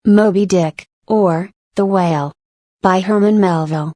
Moby Dick, or, The Whale. By Herman Melville.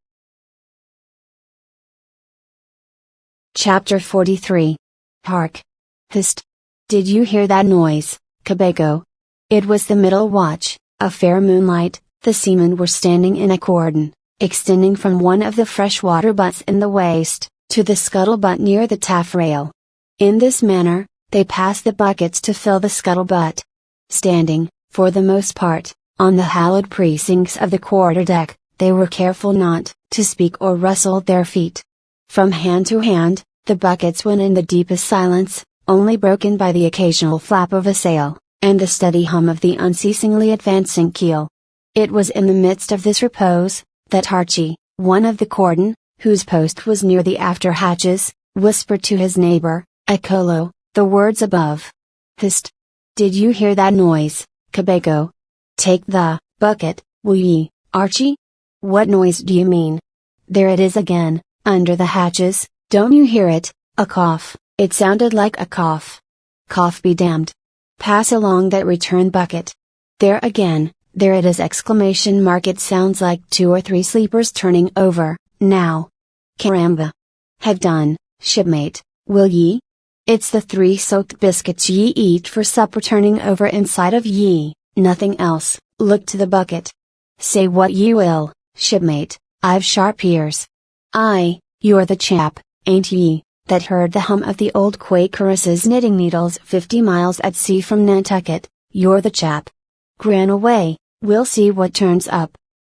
Chapter 43. Hark! Hist! Did you hear that noise, Cabego? It was the middle watch, a fair moonlight, the seamen were standing in a cordon, extending from one of the freshwater butts in the waist, to the scuttle-butt near the taffrail. In this manner, they passed the buckets to fill the scuttle-butt. Standing, for the most part, on the hallowed precincts of the quarter-deck, they were careful not to speak or rustle their feet. From hand to hand, the buckets went in the deepest silence, only broken by the occasional flap of a sail, and the steady hum of the unceasingly advancing keel. It was in the midst of this repose, that Archie, one of the cordon, whose post was near the after hatches, whispered to his neighbor, Ecolo, the words above. Hist! Did you hear that noise, Cabego? Take the bucket, will ye, Archie? What noise do you mean? There it is again, under the hatches, don't you hear it? A cough, it sounded like a cough. Cough be damned. Pass along that return bucket. There again, there it is! It sounds like 2 or 3 sleepers turning over, now. Caramba! Have done, shipmate, will ye? It's the 3 soaked biscuits ye eat for supper turning over inside of ye, nothing else. Look to the bucket. Say what ye will, shipmate, I've sharp ears. Aye, you're the chap, ain't ye, that heard the hum of the old Quakeress's knitting needles 50 miles at sea from Nantucket? You're the chap. Gran away, we'll see what turns up.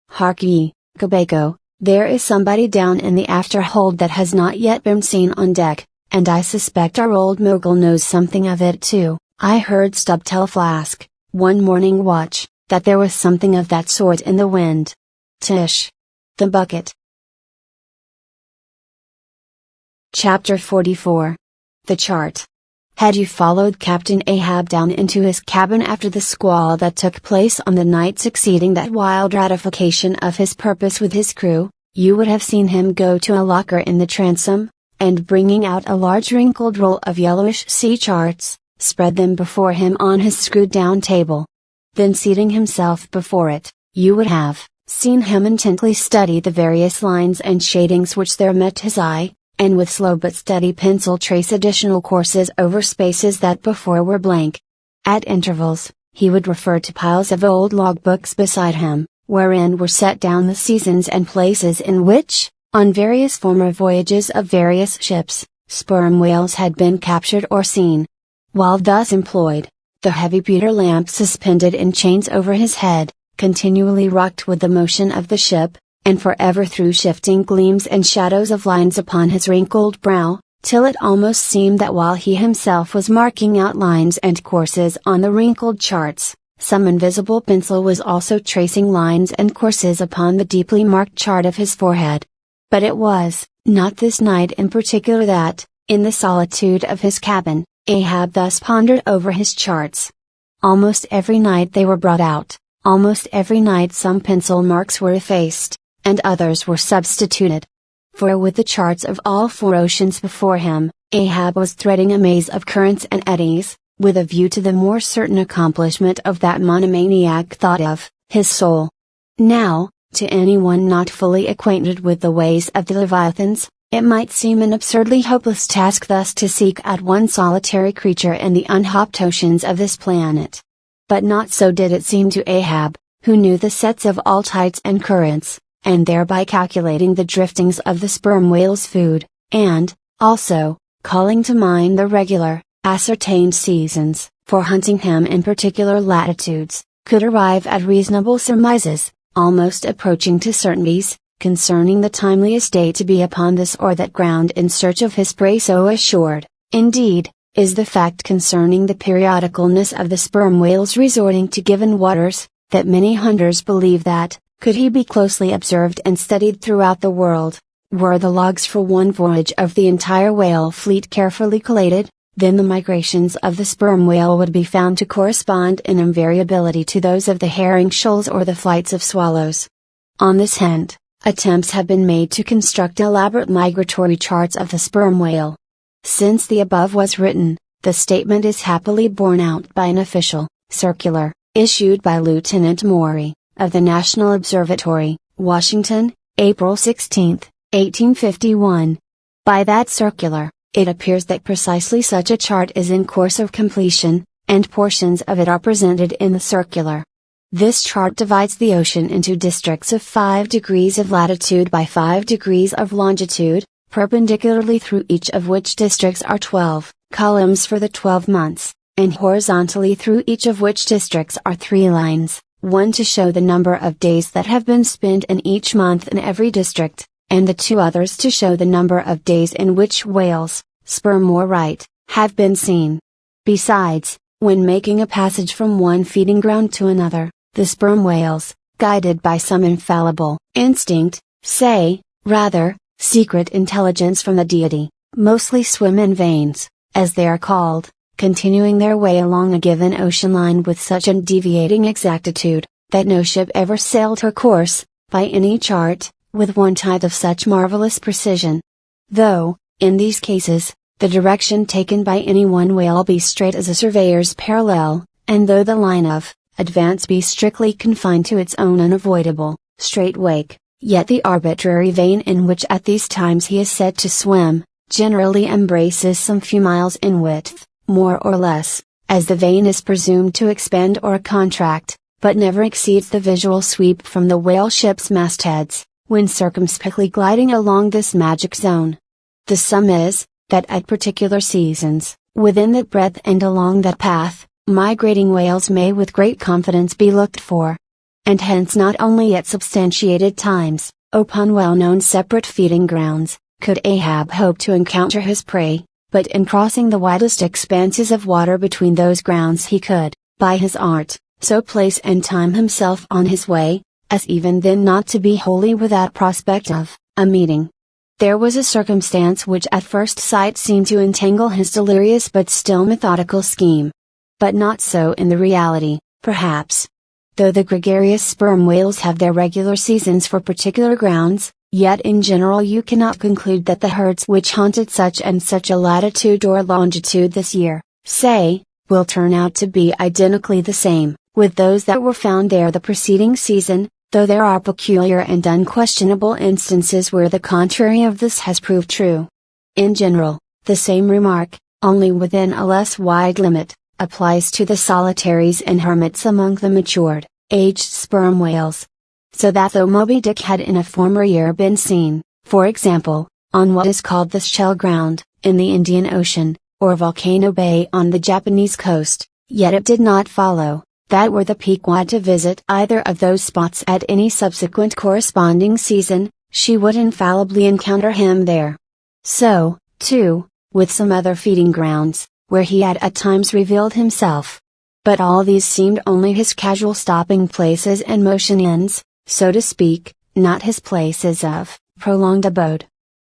Hark ye, Cabego, there is somebody down in the after hold that has not yet been seen on deck, and I suspect our old mogul knows something of it too. I heard Stubb tell Flask, one morning watch, that there was something of that sort in the wind. Tish! The bucket. Chapter 44. The chart. Had you followed Captain Ahab down into his cabin after the squall that took place on the night succeeding that wild ratification of his purpose with his crew, you would have seen him go to a locker in the transom, and bringing out a large wrinkled roll of yellowish sea charts, spread them before him on his screwed-down table. Then seating himself before it, you would have seen him intently study the various lines and shadings which there met his eye, and with slow but steady pencil trace additional courses over spaces that before were blank. At intervals, he would refer to piles of old logbooks beside him, wherein were set down the seasons and places in which, on various former voyages of various ships, sperm whales had been captured or seen. While thus employed, the heavy pewter lamp suspended in chains over his head, continually rocked with the motion of the ship, and forever threw shifting gleams and shadows of lines upon his wrinkled brow, till it almost seemed that while he himself was marking out lines and courses on the wrinkled charts, some invisible pencil was also tracing lines and courses upon the deeply marked chart of his forehead. But it was not this night in particular that, in the solitude of his cabin, Ahab thus pondered over his charts. Almost every night they were brought out, almost every night some pencil marks were effaced, and others were substituted. For with the charts of all 4 oceans before him, Ahab was threading a maze of currents and eddies, with a view to the more certain accomplishment of that monomaniac thought of his soul. Now, to anyone not fully acquainted with the ways of the Leviathans, it might seem an absurdly hopeless task thus to seek out one solitary creature in the unhopped oceans of this planet. But not so did it seem to Ahab, who knew the sets of all tides and currents, and thereby calculating the driftings of the sperm whale's food, and, also, calling to mind the regular, ascertained seasons, for hunting him in particular latitudes, could arrive at reasonable surmises, almost approaching to certainties, concerning the timeliest day to be upon this or that ground in search of his prey. So assured, indeed, is the fact concerning the periodicalness of the sperm whale's resorting to given waters, that many hunters believe that, could he be closely observed and studied throughout the world, were the logs for one voyage of the entire whale fleet carefully collated, then the migrations of the sperm whale would be found to correspond in invariability to those of the herring shoals or the flights of swallows. On this hint, attempts have been made to construct elaborate migratory charts of the sperm whale. Since the above was written, the statement is happily borne out by an official, circular, Issued by Lieutenant Maury, of the National Observatory, Washington, April 16, 1851. By that circular, it appears that precisely such a chart is in course of completion, and portions of it are presented in the circular. This chart divides the ocean into districts of 5 degrees of latitude by 5 degrees of longitude, perpendicularly through each of which districts are 12 columns for the 12 months, and horizontally through each of which districts are 3 lines, one to show the number of days that have been spent in each month in every district, and the 2 others to show the number of days in which whales, sperm or right, have been seen. Besides, when making a passage from one feeding ground to another, the sperm whales, guided by some infallible instinct, rather, secret intelligence from the deity, mostly swim in veins, as they are called, continuing their way along a given ocean line with such undeviating exactitude, that no ship ever sailed her course, by any chart, with one tide of such marvelous precision. Though, in these cases, the direction taken by any one whale be straight as a surveyor's parallel, and though the line of advance be strictly confined to its own unavoidable, straight wake, yet the arbitrary vein in which at these times he is said to swim, generally embraces some few miles in width, more or less, as the vein is presumed to expand or contract, but never exceeds the visual sweep from the whale ship's mastheads, when circumspectly gliding along this magic zone. The sum is, that at particular seasons, within that breadth and along that path, migrating whales may with great confidence be looked for. And hence not only at substantiated times, upon well-known separate feeding grounds, could Ahab hope to encounter his prey, but in crossing the widest expanses of water between those grounds he could, by his art, so place and time himself on his way, as even then not to be wholly without prospect of a meeting. There was a circumstance which at first sight seemed to entangle his delirious but still methodical scheme. But not so in the reality, perhaps. Though the gregarious sperm whales have their regular seasons for particular grounds, yet in general you cannot conclude that the herds which haunted such and such a latitude or longitude this year, will turn out to be identically the same, with those that were found there the preceding season, though there are peculiar and unquestionable instances where the contrary of this has proved true. In general, the same remark, only within a less wide limit, applies to the solitaries and hermits among the matured, aged sperm whales. So that though Moby Dick had in a former year been seen, for example, on what is called the Shell Ground, in the Indian Ocean, or Volcano Bay on the Japanese coast, yet it did not follow, that were the Pequod to visit either of those spots at any subsequent corresponding season, she would infallibly encounter him there. So, too, with some other feeding grounds, where he had at times revealed himself. But all these seemed only his casual stopping places and motion ends, so to speak, not his places of prolonged abode.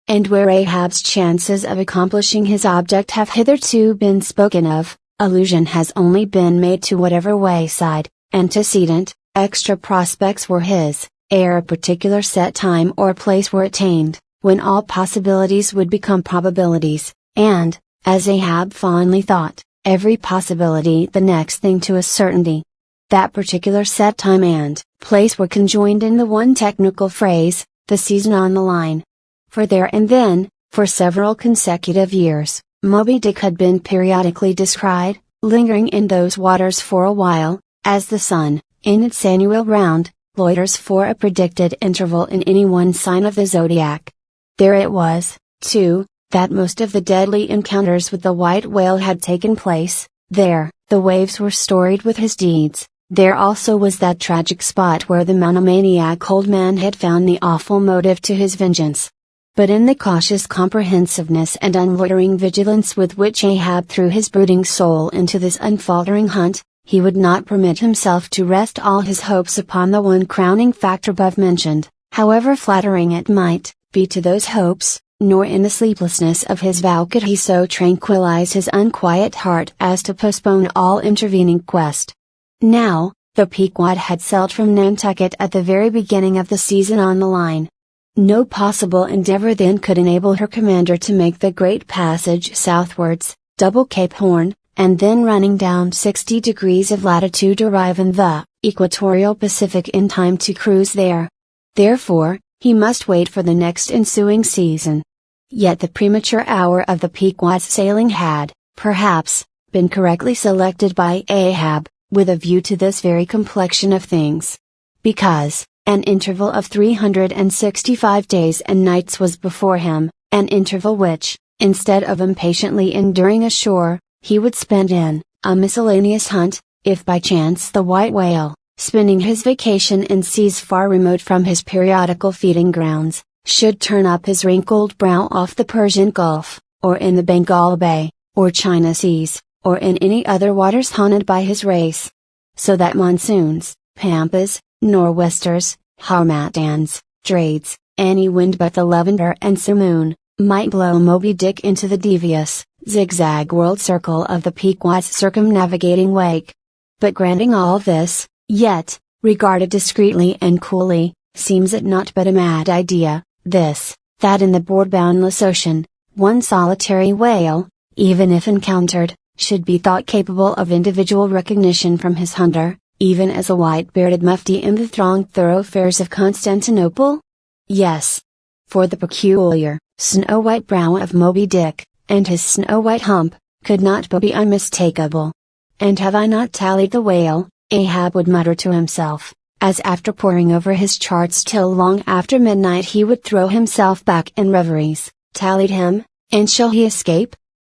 And where Ahab's chances of accomplishing his object have hitherto been spoken of, allusion has only been made to whatever wayside, antecedent, extra prospects were his, ere a particular set time or place were attained, when all possibilities would become probabilities, and, as Ahab fondly thought, every possibility the next thing to a certainty. That particular set time and place were conjoined in the one technical phrase, the season on the line. For there and then, for several consecutive years, Moby Dick had been periodically descried, lingering in those waters for a while, as the sun, in its annual round, loiters for a predicted interval in any one sign of the zodiac. There it was, too, that most of the deadly encounters with the white whale had taken place. There, the waves were storied with his deeds. There also was that tragic spot where the monomaniac old man had found the awful motive to his vengeance. But in the cautious comprehensiveness and unloitering vigilance with which Ahab threw his brooding soul into this unfaltering hunt, he would not permit himself to rest all his hopes upon the one crowning fact above mentioned, however flattering it might be to those hopes, nor in the sleeplessness of his vow could he so tranquilize his unquiet heart as to postpone all intervening quest. Now, the Pequod had sailed from Nantucket at the very beginning of the season on the line. No possible endeavor then could enable her commander to make the great passage southwards, double Cape Horn, and then running down 60 degrees of latitude arrive in the equatorial Pacific in time to cruise there. Therefore, he must wait for the next ensuing season. Yet the premature hour of the Pequod's sailing had, perhaps, been correctly selected by Ahab, with a view to this very complexion of things. Because, an interval of 365 days and nights was before him, an interval which, instead of impatiently enduring ashore, he would spend in a miscellaneous hunt, if by chance the white whale, spending his vacation in seas far remote from his periodical feeding grounds, should turn up his wrinkled brow off the Persian Gulf, or in the Bengal Bay, or China Seas, or in any other waters haunted by his race. So that monsoons, pampas, nor'westers, harmattans, trades, any wind but the lavender and simoon, might blow Moby Dick into the devious, zigzag world circle of the Pequod's circumnavigating wake. But granting all this, yet, regarded discreetly and coolly, seems it not but a mad idea, this, that in the board-boundless ocean, one solitary whale, even if encountered, should be thought capable of individual recognition from his hunter, even as a white-bearded mufti in the thronged thoroughfares of Constantinople? Yes. For the peculiar, snow-white brow of Moby Dick, and his snow-white hump, could not but be unmistakable. And have I not tallied the whale, Ahab would mutter to himself, as after poring over his charts till long after midnight he would throw himself back in reveries, tallied him, and shall he escape?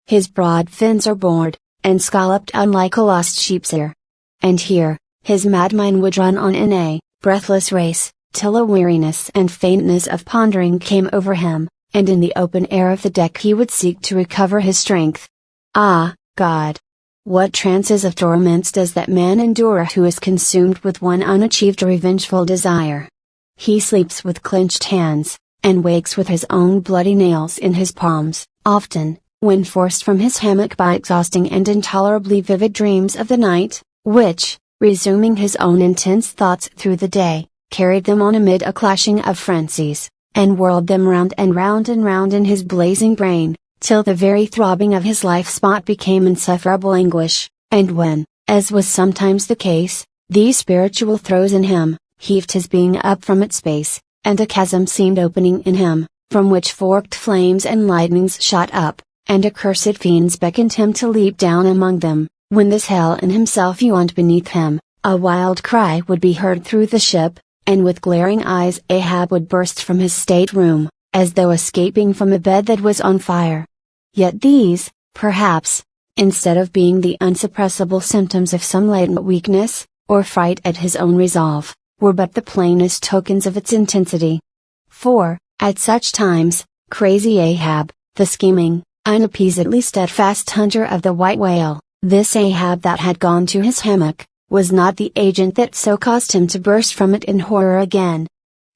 His broad fins are bored, and scalloped unlike a lost sheep's ear. And here, his mad mind would run on in a breathless race, till a weariness and faintness of pondering came over him, and in the open air of the deck he would seek to recover his strength. Ah, God! What trances of torments does that man endure who is consumed with one unachieved revengeful desire! He sleeps with clenched hands, and wakes with his own bloody nails in his palms, often, when forced from his hammock by exhausting and intolerably vivid dreams of the night, which, resuming his own intense thoughts through the day, carried them on amid a clashing of frenzies, and whirled them round and round and round in his blazing brain, till the very throbbing of his life-spot became insufferable anguish, and when, as was sometimes the case, these spiritual throes in him, heaved his being up from its base, and a chasm seemed opening in him, from which forked flames and lightnings shot up, and accursed fiends beckoned him to leap down among them, when this hell in himself yawned beneath him, a wild cry would be heard through the ship, and with glaring eyes Ahab would burst from his state-room, as though escaping from a bed that was on fire. Yet these, perhaps, instead of being the unsuppressible symptoms of some latent weakness, or fright at his own resolve, were but the plainest tokens of its intensity. For, at such times, crazy Ahab, the scheming, unappeasedly steadfast hunter of the white whale, this Ahab that had gone to his hammock, was not the agent that so caused him to burst from it in horror again.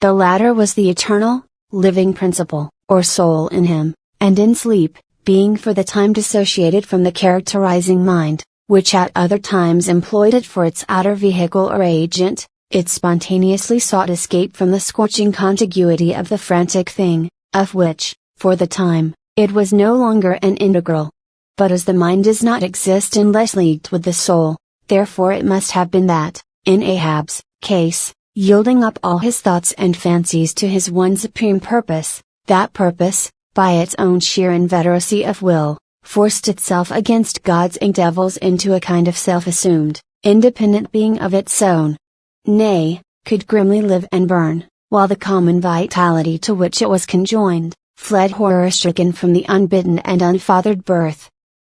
The latter was the eternal, living principle, or soul in him, and in sleep, being for the time dissociated from the characterizing mind, which at other times employed it for its outer vehicle or agent, it spontaneously sought escape from the scorching contiguity of the frantic thing, of which, for the time, it was no longer an integral. But as the mind does not exist unless leagued with the soul, therefore it must have been that, in Ahab's case, yielding up all his thoughts and fancies to his one supreme purpose, that purpose, by its own sheer inveteracy of will, forced itself against gods and devils into a kind of self-assumed, independent being of its own. Nay, could grimly live and burn, while the common vitality to which it was conjoined, fled horror-stricken from the unbidden and unfathered birth.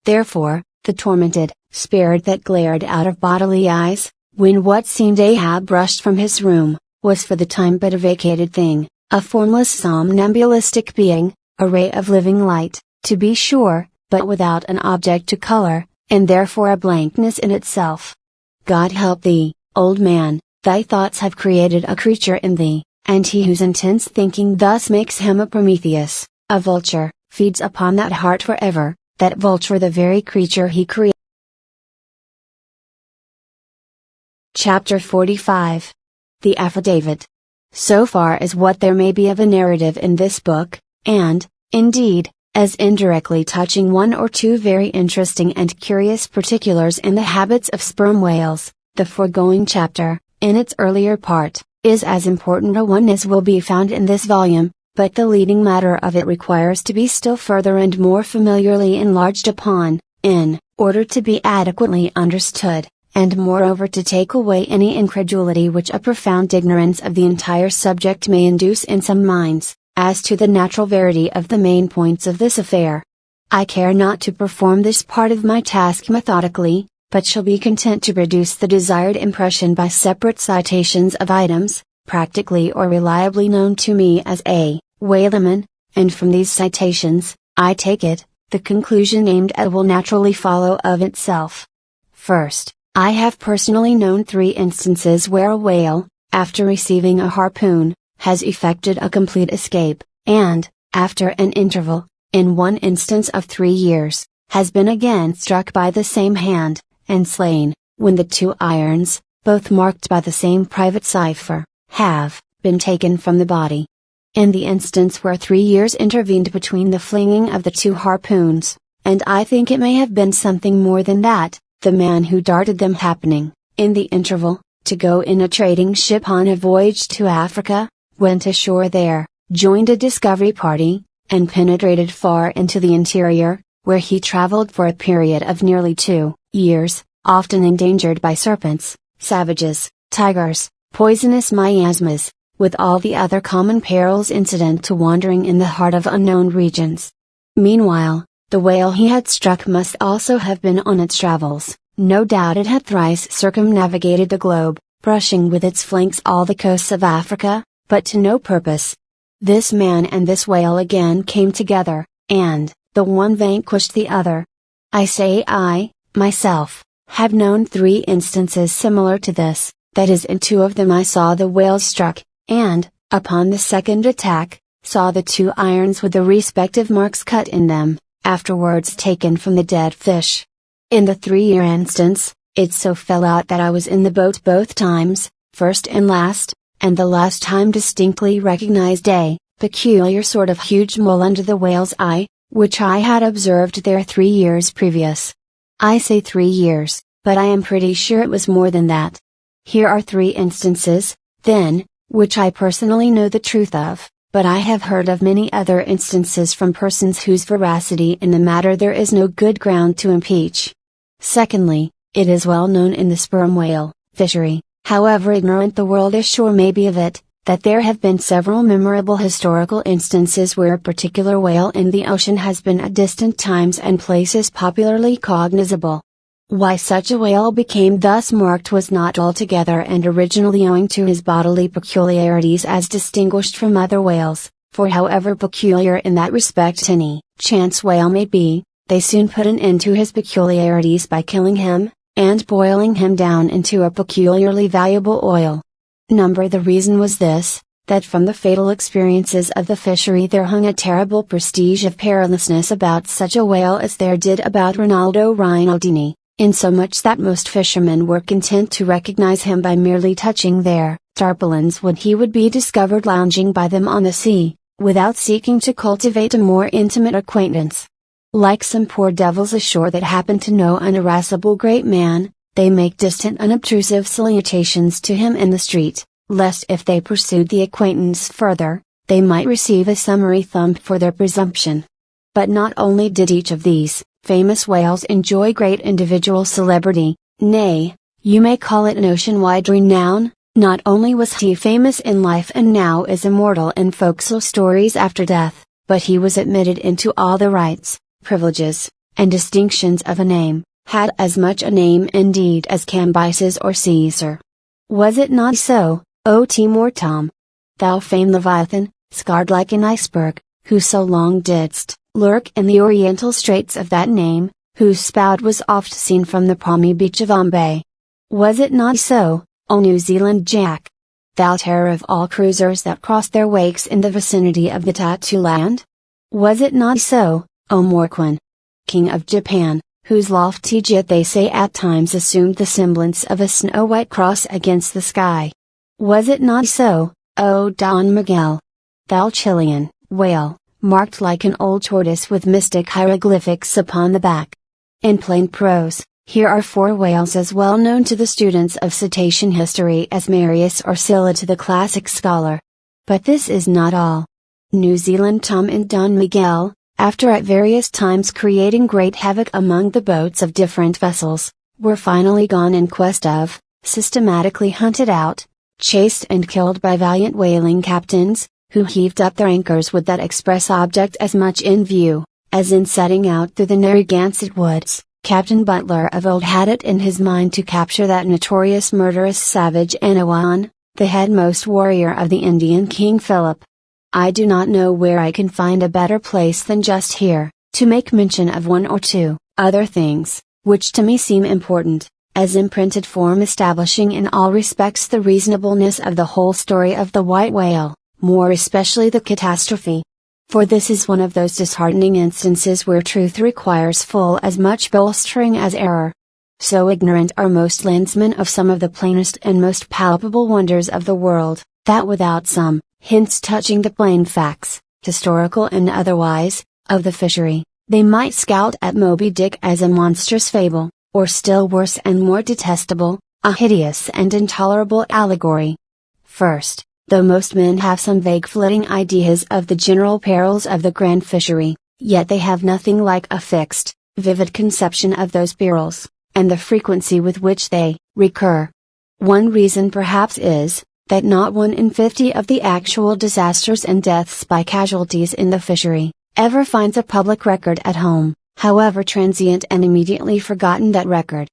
Therefore, the tormented spirit that glared out of bodily eyes, when what seemed Ahab rushed from his room, was for the time but a vacated thing, a formless somnambulistic being, a ray of living light, to be sure, but without an object to color, and therefore a blankness in itself. God help thee, old man, thy thoughts have created a creature in thee, and he whose intense thinking thus makes him a Prometheus, a vulture, feeds upon that heart forever, that vulture the very creature he created. Chapter 45. The Affidavit. So far as what there may be of a narrative in this book, and, indeed, as indirectly touching one or two very interesting and curious particulars in the habits of sperm whales. The foregoing chapter, in its earlier part, is as important a one as will be found in this volume, but the leading matter of it requires to be still further and more familiarly enlarged upon, in order to be adequately understood, and moreover to take away any incredulity which a profound ignorance of the entire subject may induce in some minds, as to the natural verity of the main points of this affair. I care not to perform this part of my task methodically, but shall be content to produce the desired impression by separate citations of items, practically or reliably known to me as a whaleman, and from these citations, I take it, the conclusion aimed at will naturally follow of itself. First, I have personally known 3 instances where a whale, after receiving a harpoon, has effected a complete escape, and, after an interval, in one instance of 3 years, has been again struck by the same hand, and slain, when the 2 irons, both marked by the same private cipher, have been taken from the body. In the instance where 3 years intervened between the flinging of the 2 harpoons, and I think it may have been something more than that, the man who darted them happening, in the interval, to go in a trading ship on a voyage to Africa, went ashore there, joined a discovery party, and penetrated far into the interior, where he traveled for a period of nearly 2 years, often endangered by serpents, savages, tigers, poisonous miasmas, with all the other common perils incident to wandering in the heart of unknown regions. Meanwhile, the whale he had struck must also have been on its travels. No doubt it had thrice circumnavigated the globe, brushing with its flanks all the coasts of Africa, but to no purpose. This man and this whale again came together, and, the one vanquished the other. I say I, myself, have known 3 instances similar to this, that is in 2 of them I saw the whales struck, and, upon the second attack, saw the 2 irons with the respective marks cut in them, afterwards taken from the dead fish. In the 3-year instance, it so fell out that I was in the boat both times, first and last, and the last time distinctly recognized a peculiar sort of huge mole under the whale's eye, which I had observed there 3 years previous. I say 3 years, but I am pretty sure it was more than that. Here are 3 instances, then, which I personally know the truth of, but I have heard of many other instances from persons whose veracity in the matter there is no good ground to impeach. Secondly, it is well known in the sperm whale fishery, however ignorant the world ashore may be of it, that there have been several memorable historical instances where a particular whale in the ocean has been at distant times and places popularly cognizable. Why such a whale became thus marked was not altogether and originally owing to his bodily peculiarities as distinguished from other whales, for however peculiar in that respect any chance whale may be, they soon put an end to his peculiarities by killing him, and boiling him down into a peculiarly valuable oil. The reason was this, that from the fatal experiences of the fishery there hung a terrible prestige of perilousness about such a whale as there did about Ronaldo Rinaldini, insomuch that most fishermen were content to recognize him by merely touching their tarpaulins when he would be discovered lounging by them on the sea, without seeking to cultivate a more intimate acquaintance. Like some poor devils ashore that happen to know an irascible great man, they make distant unobtrusive salutations to him in the street, lest if they pursued the acquaintance further, they might receive a summary thump for their presumption. But not only did each of these famous whales enjoy great individual celebrity, nay, you may call it an ocean-wide renown, not only was he famous in life and now is immortal in forecastle stories after death, but he was admitted into all the rights, privileges, and distinctions of a name, had as much a name indeed as Cambyses or Caesar. Was it not so, O Timor Tom? Thou famed Leviathan, scarred like an iceberg, who so long didst lurk in the oriental straits of that name, whose spout was oft seen from the palmy beach of Bombay. Was it not so, O New Zealand Jack? Thou terror of all cruisers that crossed their wakes in the vicinity of the Tattoo Land? Was it not so, O Morquan, King of Japan, whose lofty jet they say at times assumed the semblance of a snow-white cross against the sky? Was it not so, O Don Miguel? Thou Chilean whale, marked like an old tortoise with mystic hieroglyphics upon the back. In plain prose, here are 4 whales as well known to the students of cetacean history as Marius or Scylla to the classic scholar. But this is not all. New Zealand Tom and Don Miguel, after at various times creating great havoc among the boats of different vessels, were finally gone in quest of, systematically hunted out, chased and killed by valiant whaling captains, who heaved up their anchors with that express object as much in view, as in setting out through the Narragansett woods. Captain Butler of old had it in his mind to capture that notorious murderous savage Anawan, the headmost warrior of the Indian King Philip. I do not know where I can find a better place than just here, to make mention of 1 or 2 other things, which to me seem important, as imprinted form establishing in all respects the reasonableness of the whole story of the white whale, more especially the catastrophe. For this is one of those disheartening instances where truth requires full as much bolstering as error. So ignorant are most landsmen of some of the plainest and most palpable wonders of the world, that without some hints touching the plain facts, historical and otherwise, of the fishery, they might scout at Moby Dick as a monstrous fable, or still worse and more detestable, a hideous and intolerable allegory. First, though most men have some vague flitting ideas of the general perils of the grand fishery, yet they have nothing like a fixed, vivid conception of those perils, and the frequency with which they recur. One reason perhaps is, that not 1 in 50 of the actual disasters and deaths by casualties in the fishery, ever finds a public record at home, however transient and immediately forgotten that record.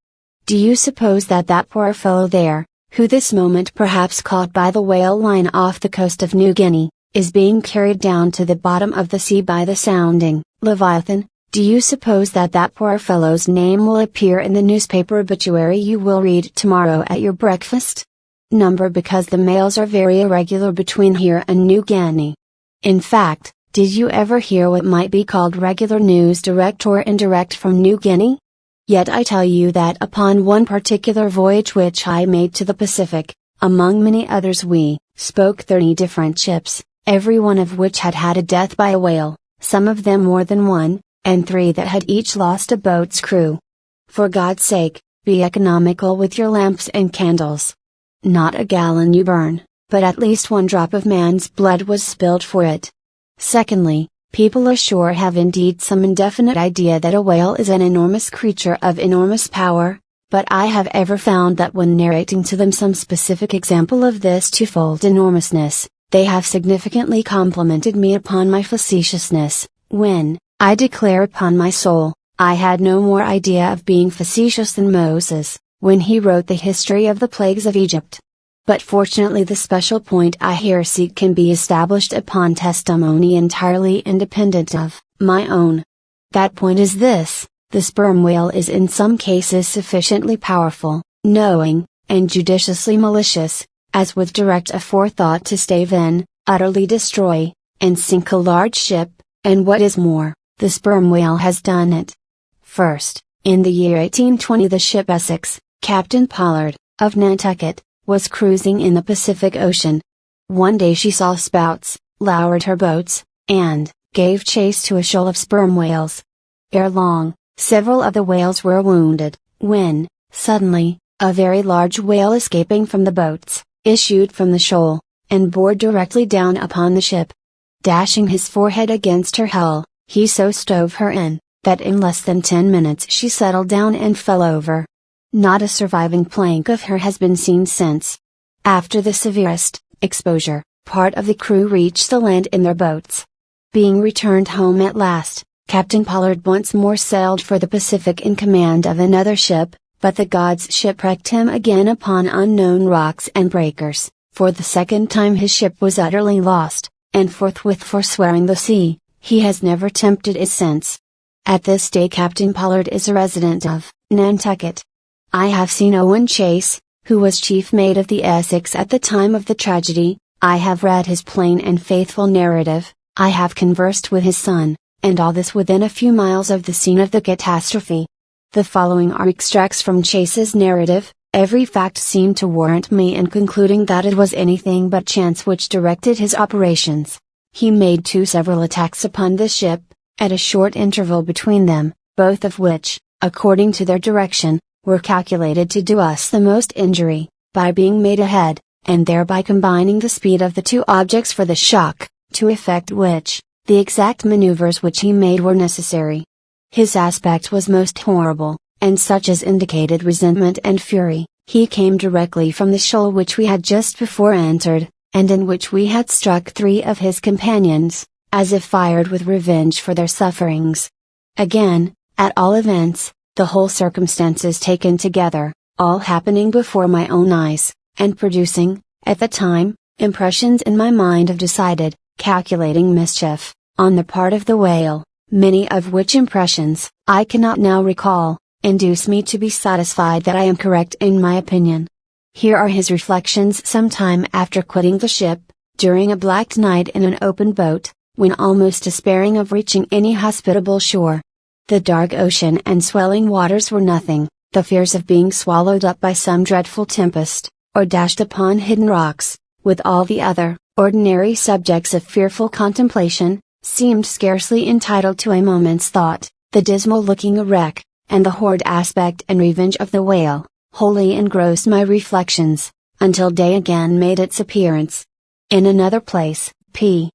Do you suppose that that poor fellow there, who this moment perhaps caught by the whale line off the coast of New Guinea, is being carried down to the bottom of the sea by the sounding Leviathan? Do you suppose that that poor fellow's name will appear in the newspaper obituary you will read tomorrow at your breakfast? Number because the mails are very irregular between here and New Guinea. In fact, did you ever hear what might be called regular news direct or indirect from New Guinea? Yet I tell you that upon one particular voyage which I made to the Pacific, among many others we spoke 30 different ships, every one of which had had a death by a whale, some of them more than 1, and 3 that had each lost a boat's crew. For God's sake, be economical with your lamps and candles. Not a gallon you burn, but at least 1 drop of man's blood was spilled for it. Secondly, people ashore have indeed some indefinite idea that a whale is an enormous creature of enormous power, but I have ever found that when narrating to them some specific example of this twofold enormousness, they have significantly complimented me upon my facetiousness, when, I declare upon my soul, I had no more idea of being facetious than Moses, when he wrote the history of the plagues of Egypt. But fortunately the special point I here seek can be established upon testimony entirely independent of my own. That point is this: the sperm whale is in some cases sufficiently powerful, knowing, and judiciously malicious, as with direct aforethought to stave in, utterly destroy, and sink a large ship, and what is more, the sperm whale has done it. First, in the year 1820 the ship Essex, Captain Pollard, of Nantucket, was cruising in the Pacific Ocean. One day she saw spouts, lowered her boats, and gave chase to a shoal of sperm whales. Ere long, several of the whales were wounded, when, suddenly, a very large whale escaping from the boats, issued from the shoal, and bore directly down upon the ship. Dashing his forehead against her hull, he so stove her in, that in less than 10 minutes she settled down and fell over. Not a surviving plank of her has been seen since. After the severest exposure, part of the crew reached the land in their boats. Being returned home at last, Captain Pollard once more sailed for the Pacific in command of another ship, but the gods shipwrecked him again upon unknown rocks and breakers. For the second time his ship was utterly lost, and forthwith forswearing the sea, he has never tempted it since. At this day Captain Pollard is a resident of Nantucket. I have seen Owen Chase, who was chief mate of the Essex at the time of the tragedy. I have read his plain and faithful narrative, I have conversed with his son, and all this within a few miles of the scene of the catastrophe. The following are extracts from Chase's narrative. Every fact seemed to warrant me in concluding that it was anything but chance which directed his operations. He made 2 several attacks upon the ship, at a short interval between them, both of which, according to their direction, were calculated to do us the most injury, by being made ahead, and thereby combining the speed of the 2 objects for the shock, to effect which, the exact maneuvers which he made were necessary. His aspect was most horrible, and such as indicated resentment and fury. He came directly from the shoal which we had just before entered, and in which we had struck 3 of his companions, as if fired with revenge for their sufferings. Again, at all events, the whole circumstances taken together, all happening before my own eyes, and producing, at the time, impressions in my mind of decided, calculating mischief, on the part of the whale, many of which impressions, I cannot now recall, induce me to be satisfied that I am correct in my opinion. Here are his reflections some time after quitting the ship, during a black night in an open boat, when almost despairing of reaching any hospitable shore. The dark ocean and swelling waters were nothing, the fears of being swallowed up by some dreadful tempest, or dashed upon hidden rocks, with all the other, ordinary subjects of fearful contemplation, seemed scarcely entitled to a moment's thought. The dismal looking wreck, and the horrid aspect and revenge of the whale, wholly engrossed my reflections, until day again made its appearance. In another place, p.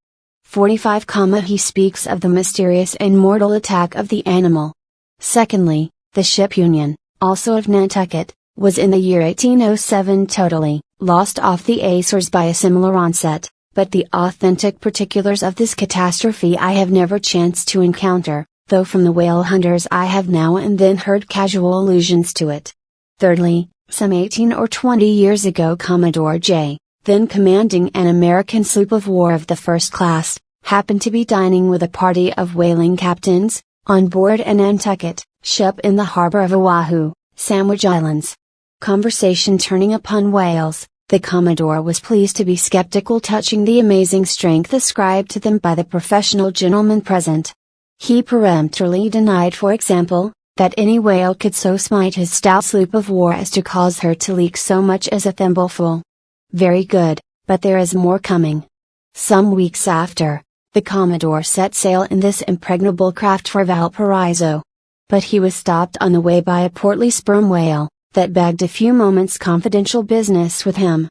45, he speaks of the mysterious and mortal attack of the animal. Secondly, the ship Union, also of Nantucket, was in the year 1807 totally lost off the Azores by a similar onset, but the authentic particulars of this catastrophe I have never chanced to encounter, though from the whale hunters I have now and then heard casual allusions to it. Thirdly, some 18 or 20 years ago Commodore J., then commanding an American sloop of war of the first class, happened to be dining with a party of whaling captains, on board a Nantucket ship in the harbor of Oahu, Sandwich Islands. Conversation turning upon whales, the Commodore was pleased to be skeptical touching the amazing strength ascribed to them by the professional gentlemen present. He peremptorily denied, for example, that any whale could so smite his stout sloop of war as to cause her to leak so much as a thimbleful. Very good, but there is more coming. Some weeks after, the Commodore set sail in this impregnable craft for Valparaiso. But he was stopped on the way by a portly sperm whale, that begged a few moments' confidential business with him.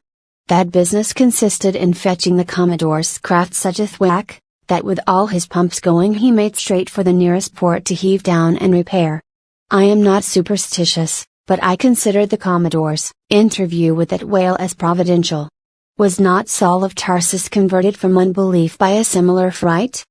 That business consisted in fetching the Commodore's craft such a thwack, that with all his pumps going he made straight for the nearest port to heave down and repair. I am not superstitious, but I consider the Commodore's interview with that whale as providential. Was not Saul of Tarsus converted from unbelief by a similar fright?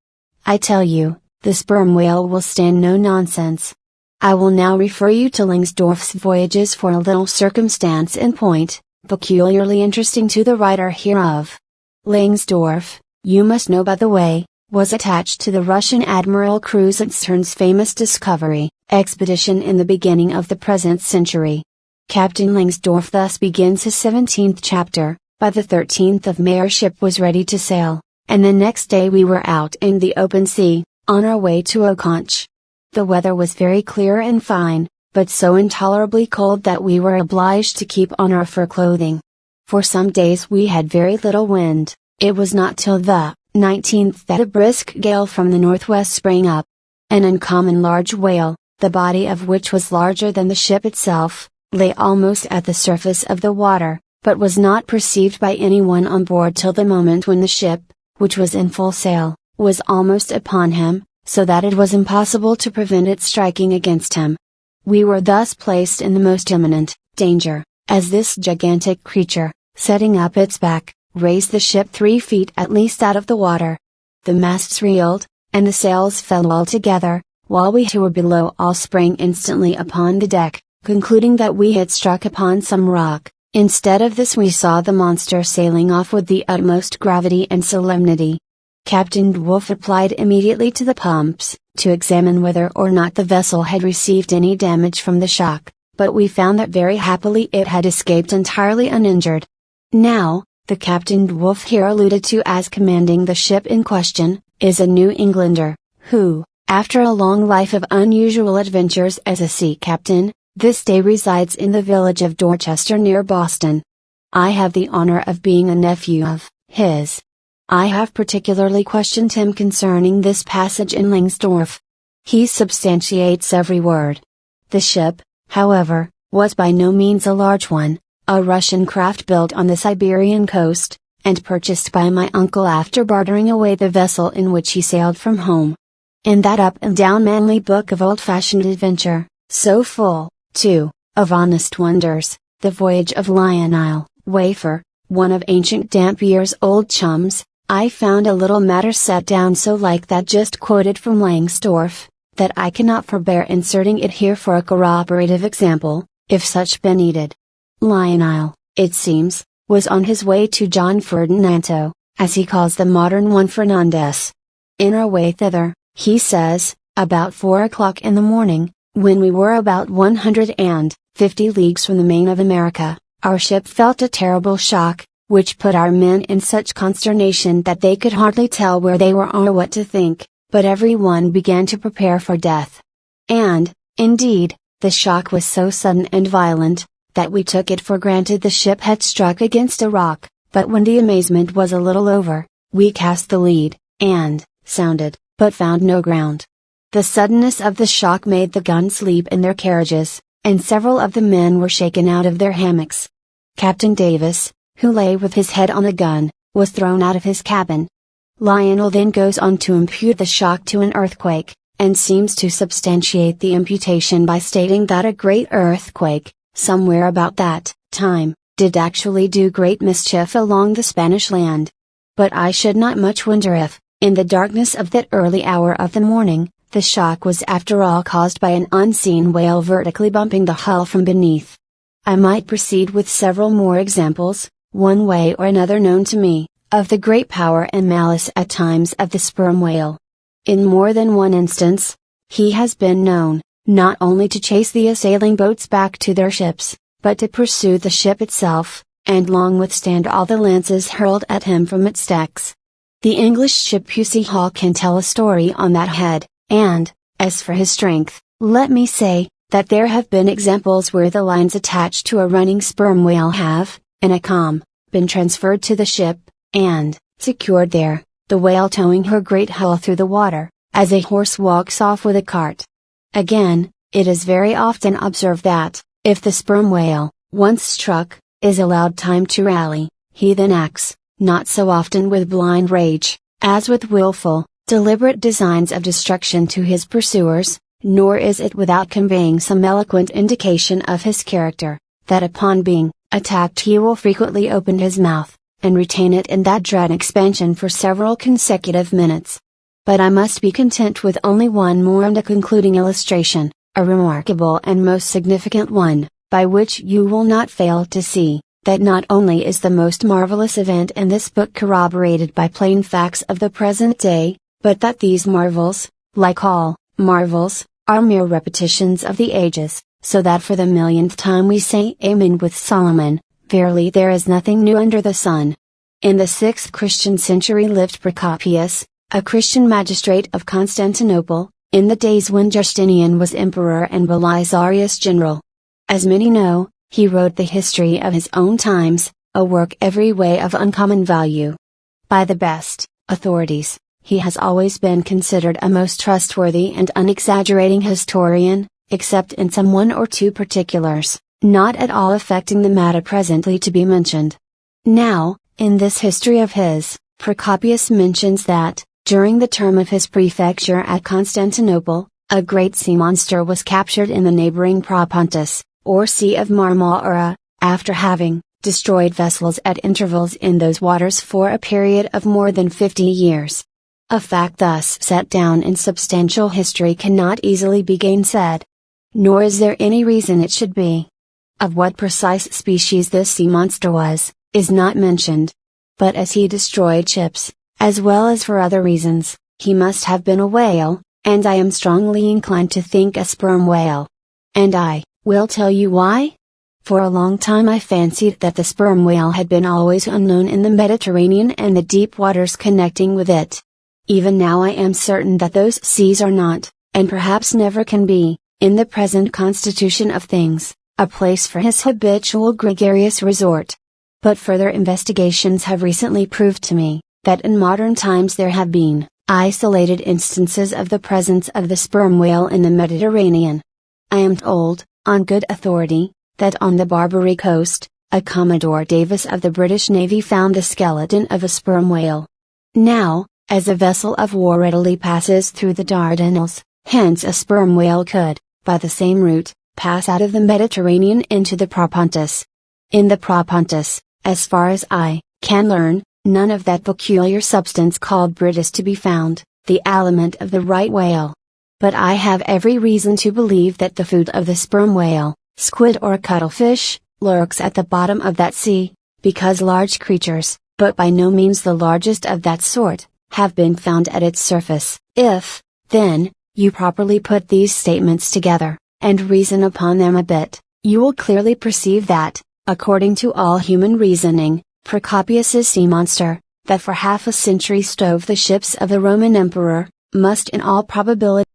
I tell you, the sperm whale will stand no nonsense. I will now refer you to Langsdorff's Voyages for a little circumstance in point, peculiarly interesting to the writer hereof. Langsdorff, you must know by the way, was attached to the Russian Admiral Krusenstern's famous discovery expedition in the beginning of the present century. Captain Langsdorff thus begins his 17th chapter. By the 13th of May our ship was ready to sail, and the next day we were out in the open sea, on our way to Oconch. The weather was very clear and fine, but so intolerably cold that we were obliged to keep on our fur clothing. For some days we had very little wind. It was not till the 19th that a brisk gale from the northwest sprang up. An uncommon large whale, the body of which was larger than the ship itself, lay almost at the surface of the water, but was not perceived by anyone on board till the moment when the ship, which was in full sail, was almost upon him, so that it was impossible to prevent it striking against him. We were thus placed in the most imminent danger, as this gigantic creature, setting up its back, raised the ship 3 feet at least out of the water. The masts reeled, and the sails fell altogether, while we who were below all sprang instantly upon the deck, concluding that we had struck upon some rock. Instead of this we saw the monster sailing off with the utmost gravity and solemnity. Captain Wolfe applied immediately to the pumps, to examine whether or not the vessel had received any damage from the shock, but we found that very happily it had escaped entirely uninjured. Now, the Captain Wolfe here alluded to as commanding the ship in question, is a New Englander, who, after a long life of unusual adventures as a sea captain, this day resides in the village of Dorchester near Boston. I have the honor of being a nephew of his. I have particularly questioned him concerning this passage in Langsdorff. He substantiates every word. The ship, however, was by no means a large one, a Russian craft built on the Siberian coast, and purchased by my uncle after bartering away the vessel in which he sailed from home. In that up and down manly book of old-fashioned adventure, so full, too, of honest wonders, The Voyage of Lionel, Wafer, one of ancient Dampier's old chums, I found a little matter set down so like that just quoted from Langsdorff, that I cannot forbear inserting it here for a corroborative example, if such be needed. Lionel, it seems, was on his way to John Ferdinando, as he calls the modern one Fernandez. In our way thither, he says, about 4 o'clock in the morning, when we were about 150 leagues from the main of America, our ship felt a terrible shock, which put our men in such consternation that they could hardly tell where they were or what to think, but every one began to prepare for death. And, indeed, the shock was so sudden and violent, that we took it for granted the ship had struck against a rock, but when the amazement was a little over, we cast the lead, and sounded, but found no ground. The suddenness of the shock made the guns sleep in their carriages, and several of the men were shaken out of their hammocks. Captain Davis, who lay with his head on a gun, was thrown out of his cabin. Lionel then goes on to impute the shock to an earthquake, and seems to substantiate the imputation by stating that a great earthquake, somewhere about that time, did actually do great mischief along the Spanish land. But I should not much wonder if, in the darkness of that early hour of the morning, the shock was after all caused by an unseen whale vertically bumping the hull from beneath. I might proceed with several more examples, one way or another known to me, of the great power and malice at times of the sperm whale. In more than one instance, he has been known, not only to chase the assailing boats back to their ships, but to pursue the ship itself, and long withstand all the lances hurled at him from its decks. The English ship Pusey Hall can tell a story on that head, and, as for his strength, let me say, that there have been examples where the lines attached to a running sperm whale have, in a calm, been transferred to the ship, and, secured there, the whale towing her great hull through the water, as a horse walks off with a cart. Again, it is very often observed that, if the sperm whale, once struck, is allowed time to rally, he then acts, not so often with blind rage, as with willful, deliberate designs of destruction to his pursuers, nor is it without conveying some eloquent indication of his character, that upon being attacked he will frequently open his mouth, and retain it in that dread expansion for several consecutive minutes. But I must be content with only one more and a concluding illustration, a remarkable and most significant one, by which you will not fail to see, that not only is the most marvelous event in this book corroborated by plain facts of the present day, but that these marvels, like all marvels, are mere repetitions of the ages, so that for the millionth time we say Amen with Solomon, verily there is nothing new under the sun. In the 6th Christian century lived Procopius, a Christian magistrate of Constantinople, in the days when Justinian was emperor and Belisarius general. As many know, he wrote the history of his own times, a work every way of uncommon value. By the best authorities, he has always been considered a most trustworthy and unexaggerating historian, except in some one or two particulars, not at all affecting the matter presently to be mentioned. Now, in this history of his, Procopius mentions that, during the term of his prefecture at Constantinople, a great sea monster was captured in the neighboring Propontis, or Sea of Marmara, after having destroyed vessels at intervals in those waters for a period of more than 50 years. A fact thus set down in substantial history cannot easily be gainsaid. Nor is there any reason it should be. Of what precise species this sea monster was, is not mentioned. But as he destroyed ships, as well as for other reasons, he must have been a whale, and I am strongly inclined to think a sperm whale. And I will tell you why. For a long time I fancied that the sperm whale had been always unknown in the Mediterranean and the deep waters connecting with it. Even now I am certain that those seas are not, and perhaps never can be, in the present constitution of things, a place for his habitual gregarious resort. But further investigations have recently proved to me, that in modern times there have been isolated instances of the presence of the sperm whale in the Mediterranean. I am told, on good authority, that on the Barbary coast, a Commodore Davis of the British Navy found the skeleton of a sperm whale. Now, as a vessel of war readily passes through the Dardanelles, hence a sperm whale could, by the same route, pass out of the Mediterranean into the Propontis. In the Propontis, as far as I can learn, none of that peculiar substance called brit is to be found, the aliment of the right whale. But I have every reason to believe that the food of the sperm whale, squid or cuttlefish, lurks at the bottom of that sea, because large creatures, but by no means the largest of that sort, have been found at its surface. If, then, you properly put these statements together, and reason upon them a bit, you will clearly perceive that, according to all human reasoning, Procopius's sea monster, that for half a century stove the ships of the Roman Emperor, must in all probability